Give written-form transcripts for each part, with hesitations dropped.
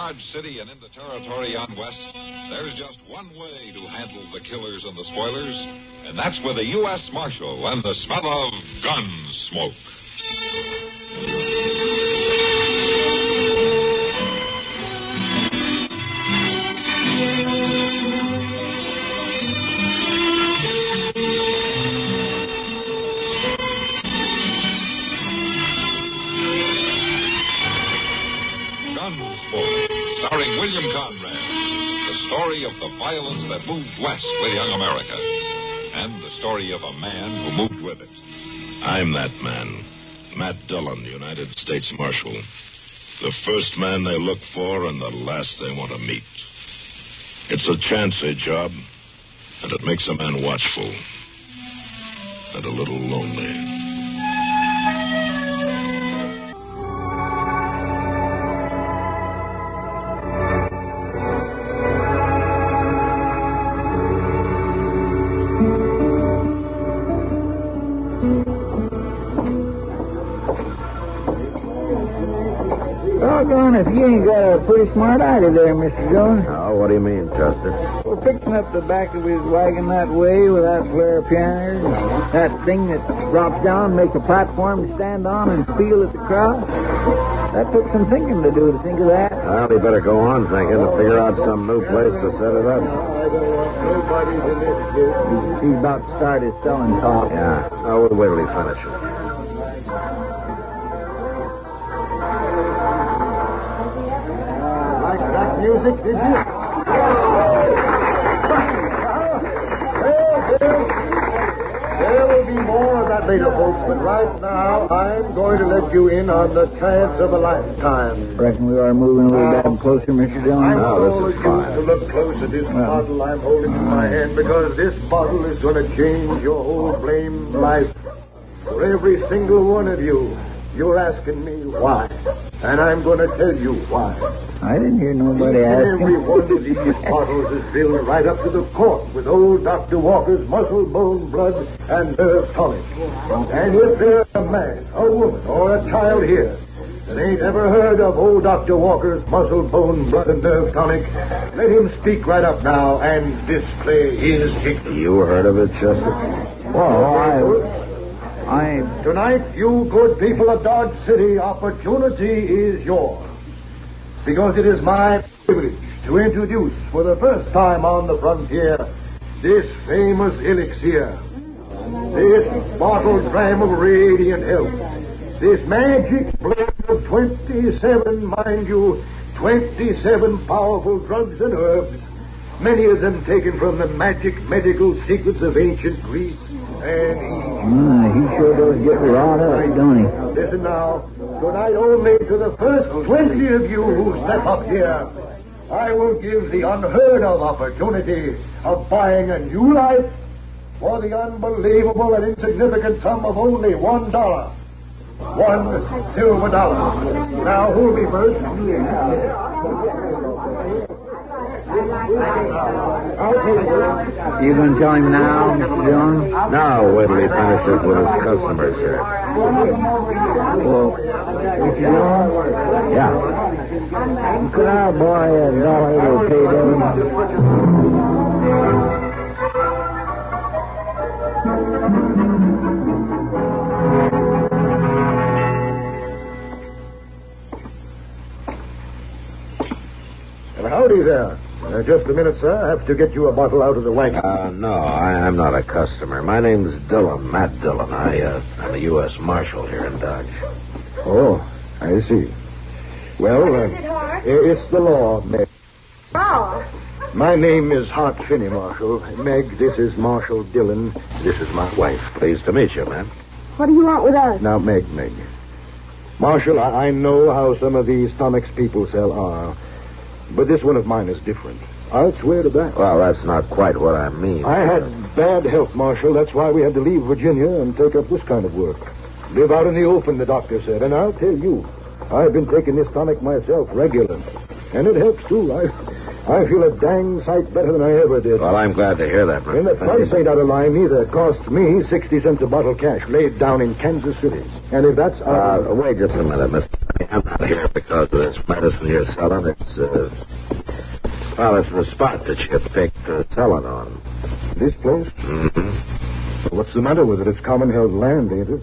Dodge City and in the territory on west, there's just one way to handle the killers and the spoilers, and that's with a U.S. Marshal and the smell of Gunsmoke. Starring William Conrad, the story of the violence that moved west with young America, and the story of a man who moved with it. I'm that man, Matt Dillon, United States Marshal. The first man they look for and the last they want to meet. It's a chancy job, and it makes a man watchful and a little lonely. If you ain't got a pretty smart idea there, Mr. Jones. Oh, what do you mean, Chester? We're fixing up the back of his wagon that way with that flare pianers. That thing that drops down, makes a platform to stand on and feel at the crowd. That took some thinking to do, to think of that. Well, you better go on thinking to figure out some new place to set it up. He's about to start his selling talk. Yeah. Oh, we'll wait till he finishes. Music, did you? There will be more of that later, folks, but right now I'm going to let you in on the chance of a lifetime. Reckon we are moving a little bit closer, Mr. Jones. No, this is fine. To look close at this bottle I'm holding in my hand, because this bottle is going to change your whole blamed life. For every single one of you, you're asking me why. And I'm going to tell you why. I didn't hear nobody asking. Every one of these bottles is filled right up to the cork with old Dr. Walker's muscle, bone, blood, and nerve tonic. And if there's a man, a woman, or a child here that ain't ever heard of old Dr. Walker's muscle, bone, blood, and nerve tonic, let him speak right up now and display his ignorance. You heard of it, Chester? Well, Tonight, you good people of Dodge City, opportunity is yours. Because it is my privilege to introduce for the first time on the frontier this famous elixir. This bottled dram of radiant health. This magic blend of 27, mind you, 27 powerful drugs and herbs. Many of them taken from the magic medical secrets of ancient Greece and Egypt. He sure does get wrought up, don't he? Listen now. Tonight only to the first 20 of you who step up here, I will give the unheard of opportunity of buying a new life for the unbelievable and insignificant sum of only $1. $1 silver. Now, who'll be first? You going to tell him now, Mr. Jones? No, wait till he finishes with his customers here. Well, Mr. Jones? Yeah. Could I borrow $1 to pay them? Howdy there. Just a minute, sir. I have to get you a bottle out of the wagon. No, I'm not a customer. My name's Dillon, Matt Dillon. I'm a U.S. Marshal here in Dodge. Oh, I see. Well, it's the law, Meg. Oh. My name is Hart Phinney, Marshal. Meg, this is Marshal Dillon. This is my wife. Pleased to meet you, man. What do you want with us? Now, Meg. Marshal, I know how some of these Tonic's people sell are. But this one of mine is different. I'll swear to that. Well, that's not quite what I mean. I had bad health, Marshal. That's why we had to leave Virginia and take up this kind of work. Live out in the open, the doctor said. And I'll tell you, I've been taking this tonic myself regular. And it helps, too. I feel a dang sight better than I ever did. Well, I'm glad to hear that, Mr. And the price ain't out of line either. It costs me 60 cents a bottle cash laid down in Kansas City. And if that's... wait just a minute, Mr. I'm not here because of this medicine you're selling. It's the spot that you picked selling on. This place? Mm-hmm. What's the matter with it? It's common-held land, ain't it?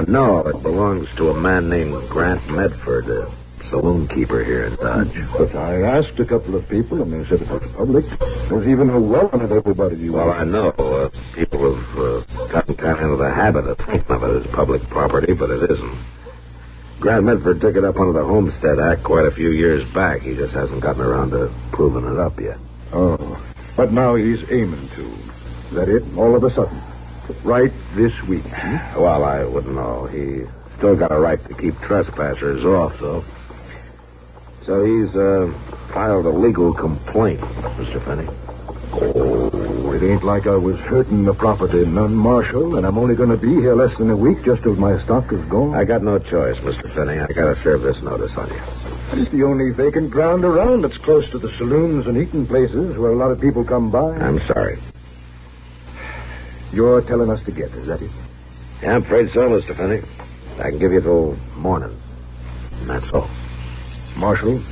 No, it belongs to a man named Grant Medford, a saloon keeper here in Dodge. But I asked a couple of people, and they said it was public. There's even a well on it everybody you Well, I know. People have gotten kind of into the habit of thinking of it as public property, but it isn't. Grant Medford took it up under the Homestead Act quite a few years back. He just hasn't gotten around to proving it up yet. Oh, but now he's aiming to. Is that it? All of a sudden? Right this week? Well, I wouldn't know. He still got a right to keep trespassers off, though. So he's filed a legal complaint, Mr. Phinney. Oh, it ain't like I was hurting the property, none, Marshal, and I'm only going to be here less than a week just as my stock is gone. I got no choice, Mr. Phinney. I got to serve this notice on you. It's the only vacant ground around that's close to the saloons and eating places where a lot of people come by. I'm sorry. You're telling us to get, is that it? Yeah, I'm afraid so, Mr. Phinney. I can give you till morning. And that's all. Marshal,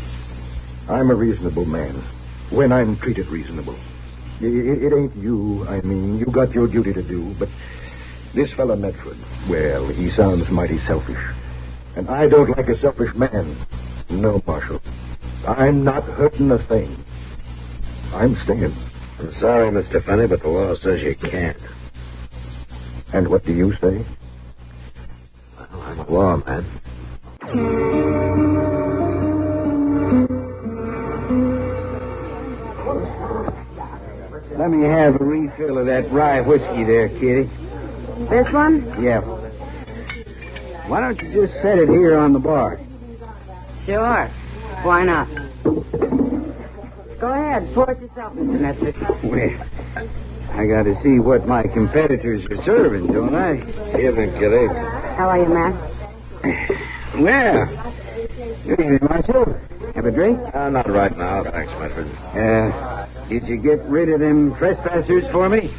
I'm a reasonable man when I'm treated reasonable. It ain't you, I mean. You got your duty to do, but this fella Medford, well, he sounds mighty selfish. And I don't like a selfish man. No, Marshal. I'm not hurting a thing. I'm staying. I'm sorry, Mr. Phinney, but the law says you can't. And what do you say? Well, I'm a lawman. Let me have a refill of that rye whiskey there, Kitty. This one? Yeah. Why don't you just set it here on the bar? Sure. Why not? Go ahead. Pour it yourself, Mr. Medford. Well, I got to see what my competitors are serving, don't I? Evening, Kitty. How are you, Matt? Well, good evening, Marshal. Have a drink? Not right now, thanks, Medford. Did you get rid of them trespassers for me?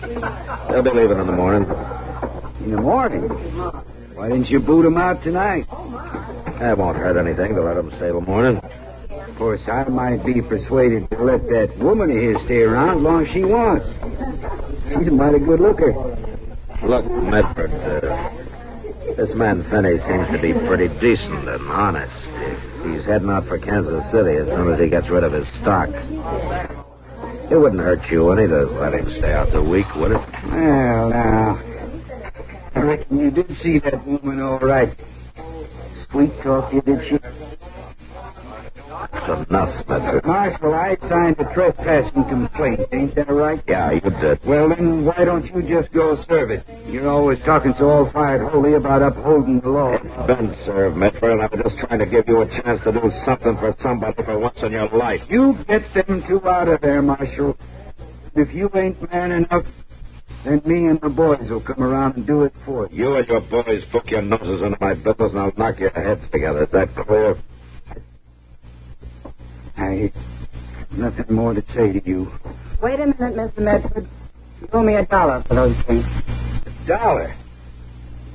They'll be leaving in the morning. In the morning? Why didn't you boot them out tonight? That won't hurt anything to let them stay till morning. Of course, I might be persuaded to let that woman of his stay around as long as she wants. She's a mighty good looker. Look, Medford, this man Phinney seems to be pretty decent and honest. He's heading out for Kansas City as soon as he gets rid of his stock. It wouldn't hurt you any to let him stay out the week, would it? Well, now, I reckon you did see that woman all right. Sweet talk you, did she? That's enough, Medford. Marshal, I signed a trespassing complaint. Ain't that right? Yeah, you did. Well, then, why don't you just go serve it? You're always talking so all-fired holy about upholding the law. It's been served, Medford, and I'm just trying to give you a chance to do something for somebody for once in your life. You get them two out of there, Marshal. If you ain't man enough, then me and the boys will come around and do it for you. You and your boys poke your noses into my business, and I'll knock your heads together. Is that clear? I have nothing more to say to you. Wait a minute, Mr. Medford. You owe me $1 for those drinks. $1?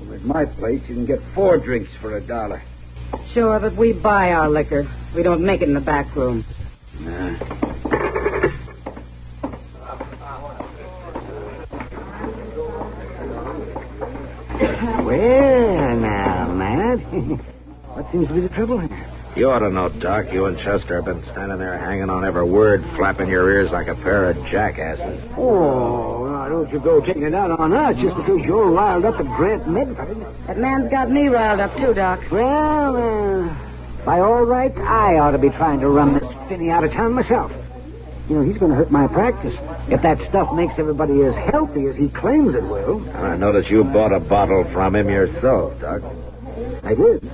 Well, at my place, you can get 4 drinks for $1. Sure, but we buy our liquor. We don't make it in the back room. Nah. Well, now, Matt. What seems to be the trouble here? You ought to know, Doc. You and Chester have been standing there hanging on every word, flapping your ears like a pair of jackasses. Oh, now don't you go taking it out on us just because you're riled up at Grant Medford. That man's got me riled up, too, Doc. Well, by all rights, I ought to be trying to run this Phinney out of town myself. You know, he's going to hurt my practice if that stuff makes everybody as healthy as he claims it will. I noticed you bought a bottle from him yourself, Doc. I did.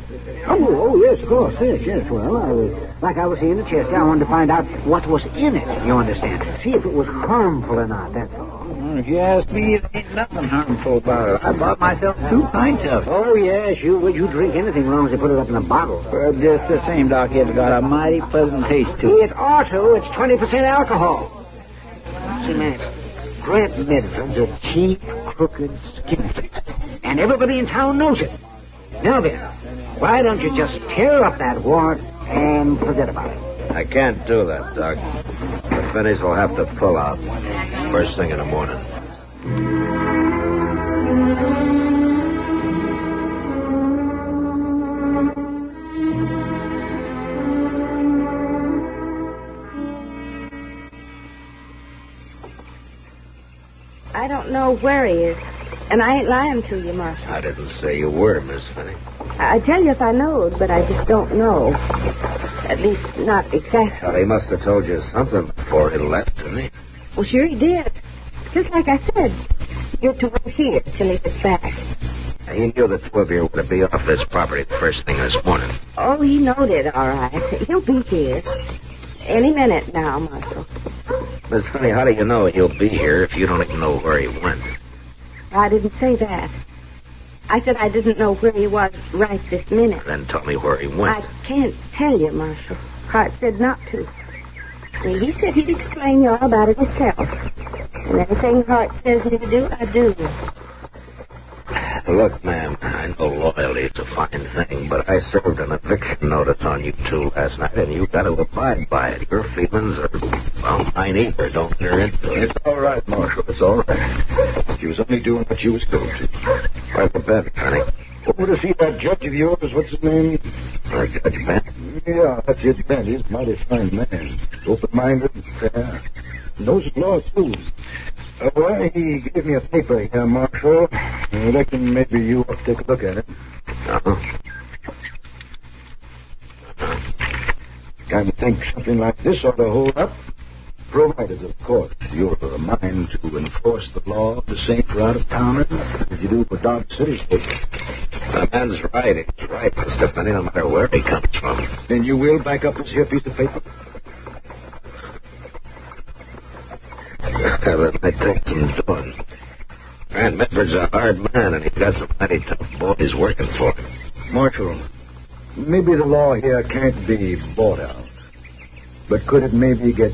Oh, yes, of course. Yes. Well, like I was saying to Chester, I wanted to find out what was in it, you understand. See if it was harmful or not, that's all. Well, if you ask me, there ain't nothing harmful about it. I bought myself 2 pints of it. Oh, yes, you drink anything as long as you put it up in a bottle. But just the same, Doc, it's got a mighty pleasant taste to it. It ought to. It's 20% alcohol. See, Matt, Grant Medford's a cheap, crooked skinflint. And everybody in town knows it. Now then, Why don't you just tear up that warrant and forget about it? I can't do that, Doc. The Finneys will have to pull out first thing in the morning. I don't know where he is. And I ain't lying to you, Marshal. I didn't say you were, Miss Finney. I tell you if I knowed, but I just don't know. At least not exactly. Well, he must have told you something before he left, didn't he? Well, sure he did. Just like I said. You're to wait here till he gets back. He knew the two of you were to be off this property the first thing this morning. Oh, he knowed it, all right. He'll be here. Any minute now, Marshal. Miss Finney, how do you know he'll be here if you don't even know where he went? I didn't say that. I said I didn't know where he was right this minute. Then tell me where he went. I can't tell you, Marshal. Hart said not to. He said he'd explain you all about it himself. And anything Hart says me to do, I do. Look, ma'am, I know loyalty is a fine thing, but I served an eviction notice on you two last night, and you've got to abide by it. Your feelings are, well, mine either. Don't enter into it. It's all right, Marshal. It's all right. She was only doing what she was told to. Where's the bed, honey? Over to see that judge of yours. What's his name? Judge Ben? Yeah, that's Judge Ben. He's a mighty fine man. Open-minded and fair. Knows the law, too. Well, he gave me a paper here, Marshal. I reckon maybe you ought to take a look at it. Uh-huh. I think something like this ought to hold up. Provided, of course, you're of a mind to enforce the law the same for out-of-towners as you do for Dodge City folks. The man's right. He's right, Mr. Finney, no matter where he comes from. Then you will back up this here piece of paper? That might take some doing. Grant Medford's a hard man, and he's got some mighty tough boys working for him. Marshal, maybe the law here can't be bought out. But could it maybe get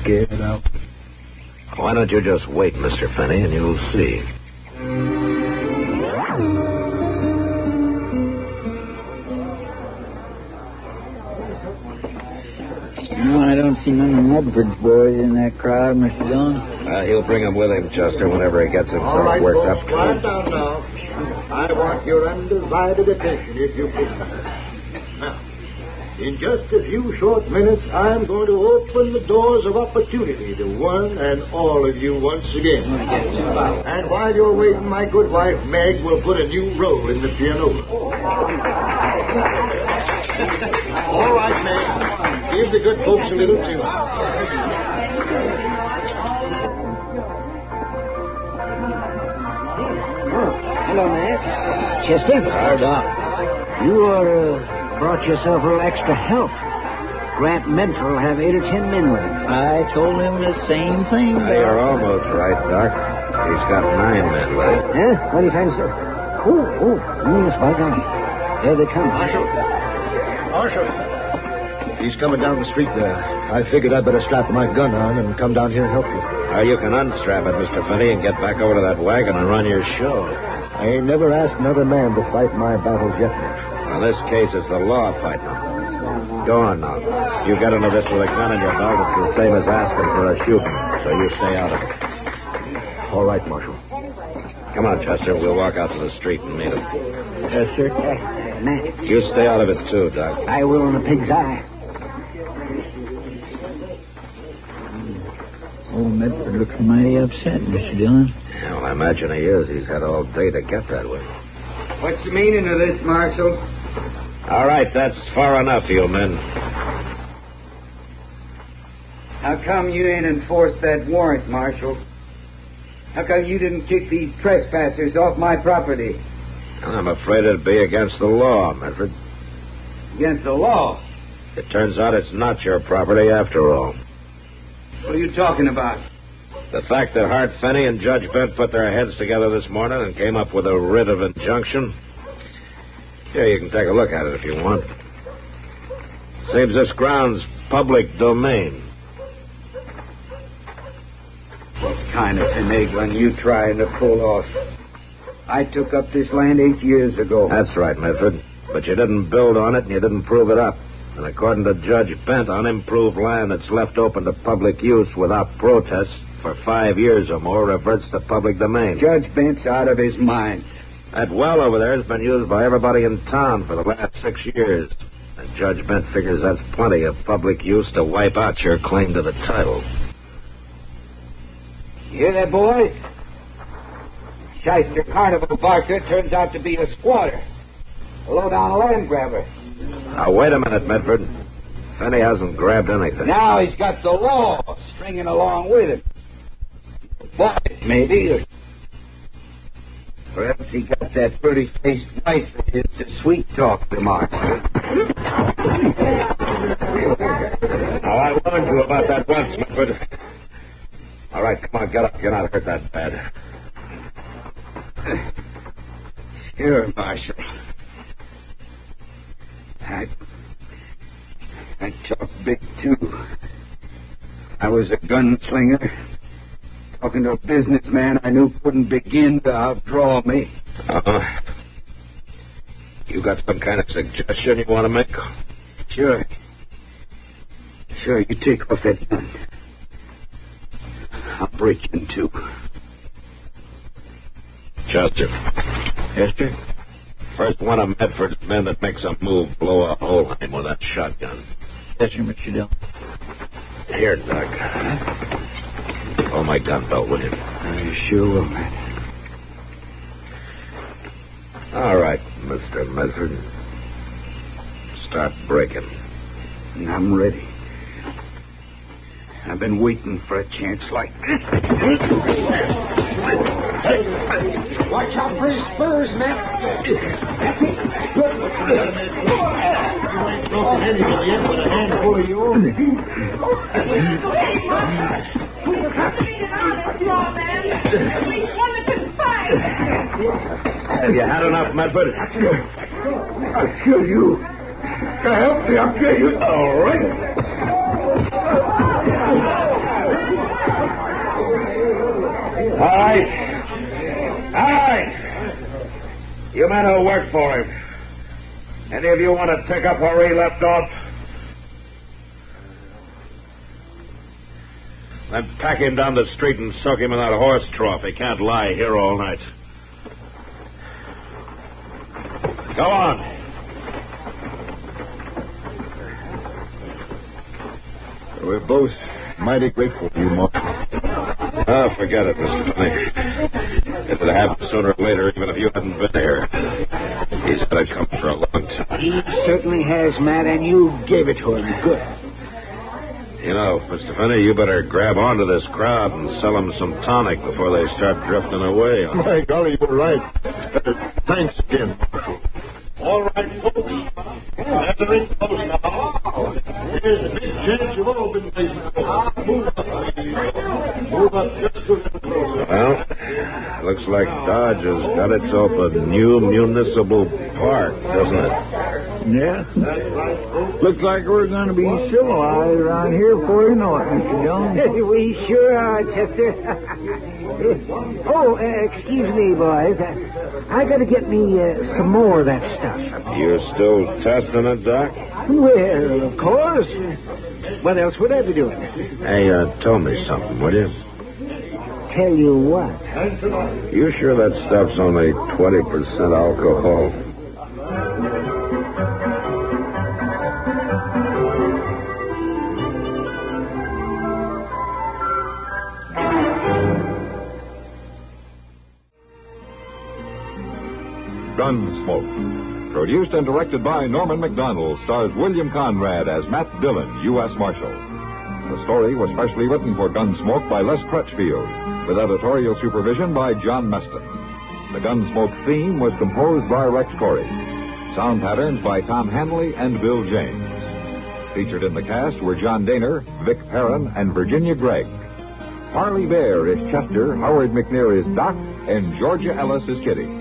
scared out? Why don't you just wait, Mr. Finney, and you'll see. No, I don't see none of Medford's boys in that crowd, Mr. Dillon. He'll bring him with him, Chester, whenever he gets himself All right, worked folks, up. quiet down now. I want your undivided attention, if you please. Now, in just a few short minutes, I'm going to open the doors of opportunity to one and all of you once again. And while you're waiting, my good wife, Meg, will put a new roll in the piano. All right, Meg. Give the good folks a little tune. Hello, Matt. Chester? Doc. You brought yourself a little extra help. Grant Medford will have 8 or 10 men with him. I told him the same thing. You're almost right, Doc. He's got 9 men left. Huh? What are you trying to say? Yes, by God. There they come. Marshal. He's coming down the street there. I figured I'd better strap my gun on and come down here and help you. You can unstrap it, Mr. Finney, and get back over to that wagon and run your show. I ain't never asked another man to fight my battles yet, Marshal. In this case, it's the law fighting them. Go on now. You get into this with a gun in your belt, it's the same as asking for a shooting, so you stay out of it. All right, Marshal. Come on, Chester. We'll walk out to the street and meet him. Yes, sir. Matt. You stay out of it, too, Doc. I will in a pig's eye. Old Medford looks mighty upset, Mr. Dillon. Yeah, well, I imagine he is. He's had all day to get that way. What's the meaning of this, Marshal? All right, that's far enough, you men. How come you ain't enforced that warrant, Marshal? How come you didn't kick these trespassers off my property? I'm afraid it'd be against the law, Medford. Against the law? It turns out it's not your property after all. What are you talking about? The fact that Hart Phinney and Judge Ben put their heads together this morning and came up with a writ of injunction. Here, you can take a look at it if you want. Seems this ground's public domain. What kind of finagling you trying to pull off? I took up this land 8 years ago. That's right, Medford. But But you didn't build on it and you didn't prove it up. And according to Judge Bent, unimproved land that's left open to public use without protest for 5 years or more reverts to public domain. Judge Bent's out of his mind. That well over there has been used by everybody in town for the last 6 years. And Judge Bent figures that's plenty of public use to wipe out your claim to the title. You hear that, boy? Shyster Carnival Barker turns out to be a squatter. A low-down land grabber. Now, wait a minute, Medford. Phinney hasn't grabbed anything. Now he's got the law stringing along with him. Bought it, maybe, or perhaps he got that pretty-faced wife of his to sweet-talk the Marshal. Now, I warned you about that once, Medford. All right, come on, get up. You're not hurt that bad. Sure, Marshal. I talked big, too. I was a gunslinger, talking to a businessman I knew couldn't begin to outdraw me. Uh-huh. You got some kind of suggestion you want to make? Sure. Sure, you take off that gun. I'll break in two. Chester. Yes, sir? First one of Medford's men that makes a move, blow a hole in him with that shotgun. Yes, sir, Mr. Dillon. Here, Doc. Oh, my gun belt with him. I sure will, Matt. All right, Mr. Medford. Start breaking. I'm ready. I've been waiting for a chance like this. Watch out for his spurs, Matt. That's it. Good. You ain't broken anybody yet with a handful of your own. Have you had enough, Medford? I'll kill you. Help me, I'll kill you. All right. All right. All right. You men who work for him. Any of you want to pick up where he left off? Then pack him down the street and soak him in that horse trough. He can't lie here all night. Go on. We're both mighty grateful to you, Marshal. Oh, forget it, Mr. Tonic. It would have happened sooner or later, even if you hadn't been here. He's had it come for a long time. He certainly has, Matt, and you gave it to him. Good. You know, Mr. Phinney, you better grab onto this crowd and sell them some tonic before they start drifting away. My golly, you're right. Thanks again, Marshal. All right, folks. Gather in close now. Here's a big chance you've all been waiting for. Move up, please. Move up just a little closer. Well, looks like Dodge has got itself a new municipal park, doesn't it? Yeah. Looks like we're going to be civilized around here before you know it, Mr. Jones. We sure are, Chester. Excuse me, boys. I got to get me some more of that stuff. You're still testing it, Doc? Well, of course. What else would I be doing? Hey, tell me something, will you? Tell you what? You sure that stuff's only 20% alcohol? Gunsmoke. Produced and directed by Norman McDonald, stars William Conrad as Matt Dillon, U.S. Marshal. The story was specially written for Gunsmoke by Les Crutchfield, with editorial supervision by John Meston. The Gunsmoke theme was composed by Rex Corey. Sound patterns by Tom Hanley and Bill James. Featured in the cast were John Daner, Vic Perrin, and Virginia Gregg. Harley Bear is Chester, Howard McNear is Doc, and Georgia Ellis is Kitty.